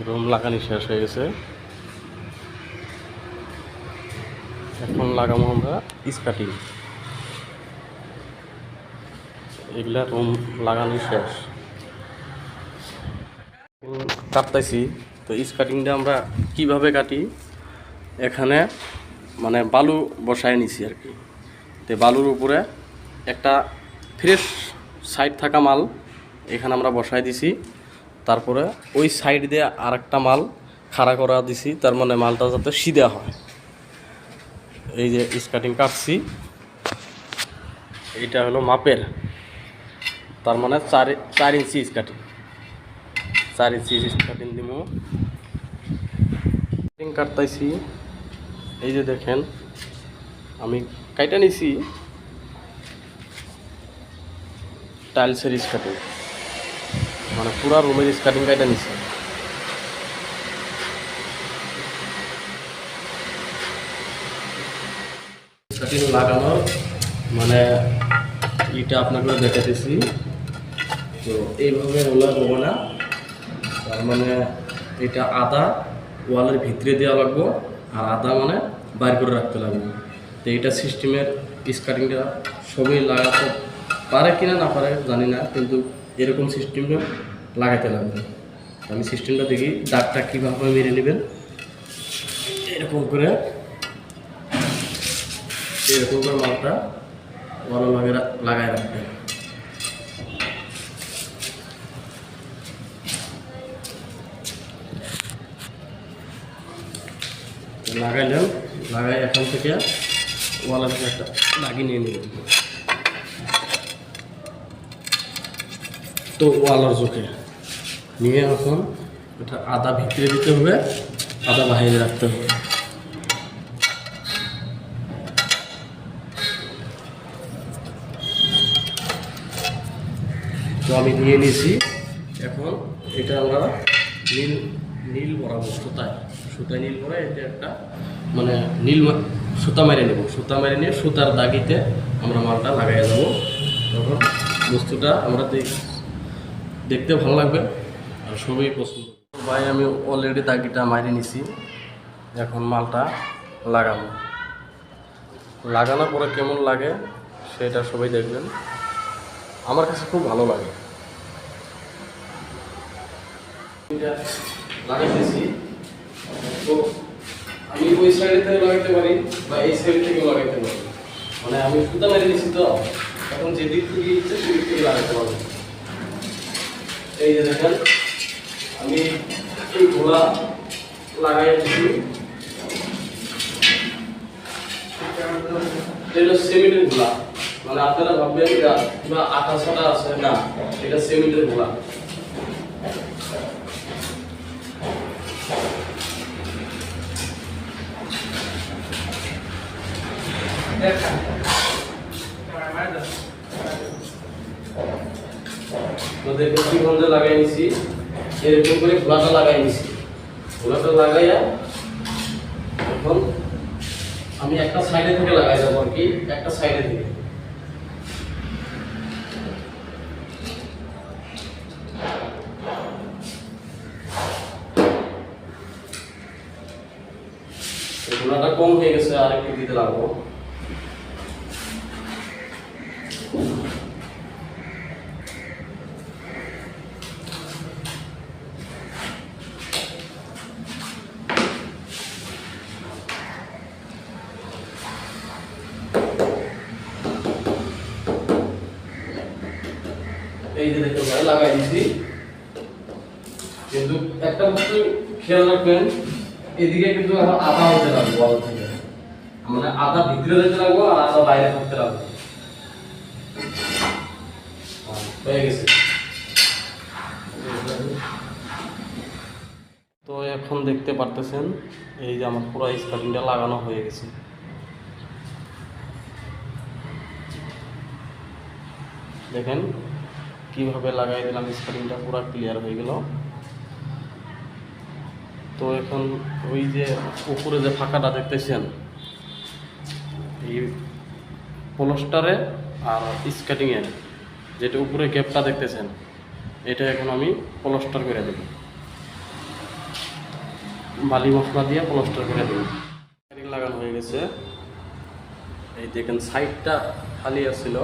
Room লাগানি শেষ হয়ে গেছে। এখন লাগাবো আমরা স্কাটিং। এগুলা রুম লাগানো শেষ, কাটতেছি। তো স্কাটিংটা আমরা কিভাবে কাটি, এখানে মানে বালু বসায় নিছি আর কি। তো বালুর উপরে একটা ফ্রেশ সাইড থাকা মাল এখানে আমরা বসায় দিছি। তারপরে ওই সাইড দিয়ে আরেকটা মাল খাড়া করা দিছি, তার মানে মালটা যাতে সিধা হয়। এই যে স্কাটিং কাটছি, এইটা হলো মাপের, তার মানে 4 ইঞ্চি স্কাটিং। 4 ইঞ্চি স্কাটিং দিব। স্কাটিং কাটতেছি, এই যে দেখেন আমি কাইটা নিছি টাইলসের স্কাটিং, মানে পুরা রুমের স্কাটিং কাইটা নিছি। স্কাটিং লাগানোর মানে এটা আপনাকে দেখাতেছি। তো এইভাবে রোলার হবো না, তার মানে এটা আদা ওয়ালের ভিতরে দেওয়া লাগবো, আর আদা মানে বাইর করে রাখতে লাগবে। তো এইটা সিস্টেমের স্কাটিংটা সবই লাগাতে পারে কিনা না পারে জানি না, কিন্তু এরকম সিস্টেমে লাগাতে লাগবে। আমি সিস্টেমটা দেখি, দাগটা কীভাবে মেরে নেবেন। এরকম করে মালটা ওয়ালে লাগায় রাখবেন। লাগাইলেন, লাগাই এখান থেকে ওয়ালের একটা লাগিয়ে নিয়ে নেবেন। তো ওয়ালের চোখে নিয়ে এখন এটা আদা ভিতরে দিতে হবে, আদা বাইরে রাখতে হবে। তো আমি নিয়ে নিয়েছি। এখন এটা আমরা নীল বরাবর সুতায় নীল ভরা, এটা একটা মানে নীল সুতা মেরে নেব। সুতা মেরে নিয়ে সুতার দাগিতে আমরা মালটা লাগাই দেবো। তখন বস্তুটা আমরা দেখতে ভালো লাগবে আর সবই পছন্দ। ভাই আমি অলরেডি দাগিটা মারি নিছি, এখন মালটা লাগাবো। লাগানোর পরে কেমন লাগে সেটা সবাই দেখবেন। আমার কাছে খুব ভালো লাগে। লাগাইতেছি, তো আমি ওই সাইড থেকে লাগাইতে পারি বা এই সাইড থেকে লাগাইতে পারি, মানে আমি সুতা মেরে নিছি। তো এখন যেদিক থেকে ইচ্ছে সেদিক থেকে লাগাইতে পারবো। এই যে দেখেন আমি এই ঘোড়া লাগাই দিচ্ছি। এটা সিমেন্টের ঘোড়া, মানে আপনারা ভাববেন কিংবা আটা ছাটা আছে না, এটা সিমেন্টের ঘোড়া। তো দেখুন কিভাবে লাগাই নিছি, এরকম করে ঘোড়াটা লাগাই নিছি। ঘোড়াটা লাগাইয়া এখন আমি একটা সাইডে থেকে লাগাই যাবো আর কি, একটা সাইডে থেকে। ঘোড়াটা কম হয়ে গেছে, আর একটু দিতে লাগবো। এই যে দেখতে ভাই লাগাই দিছি, কিন্তু একটা বস্তু খেয়াল রাখবেন, এদিকে কিন্তু আদা হতে লাগবে ওয়াল থেকে, মানে আদা ভিতরে যেতে লাগবো আর আদা বাইরে থাকতে লাগবে। হয়ে গেছে। তো এখন দেখতে পারতেছেন এই যে আমার পুরো স্কার্টিংটা লাগানো হয়ে গেছে। দেখেন কিভাবে লাগাই দিলাম, স্কার্টিংটা পুরো ক্লিয়ার হয়ে গেল। তো এখন ওই যে উপরে যে ফাঁকাটা দেখতেছেন, এই পলস্টারে আর স্কার্টিংয়ে যেটা উপরে গ্যাপটা দেখতেছেন, এটা এখন আমি প্লাস্টার করে দেব, বালি মশলা দিয়ে প্লাস্টার করে দেব। লাগানো হয়ে গেছে। এই দেখেন সাইডটা খালি আছিল,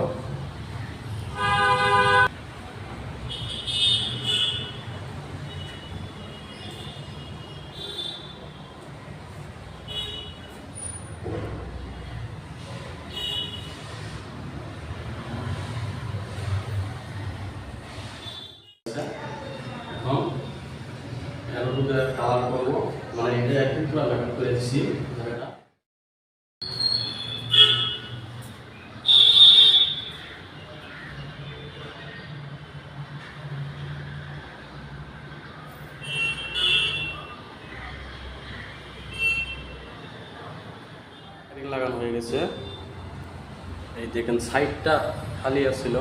এখন এর মধ্যে কালার করবো, মানে এটা একটু পুরো মেকআপ করে দিচ্ছি জায়গাটা। লাগানো হয়ে গেছে। এই দেখেন সাইডটা খালি আছিল,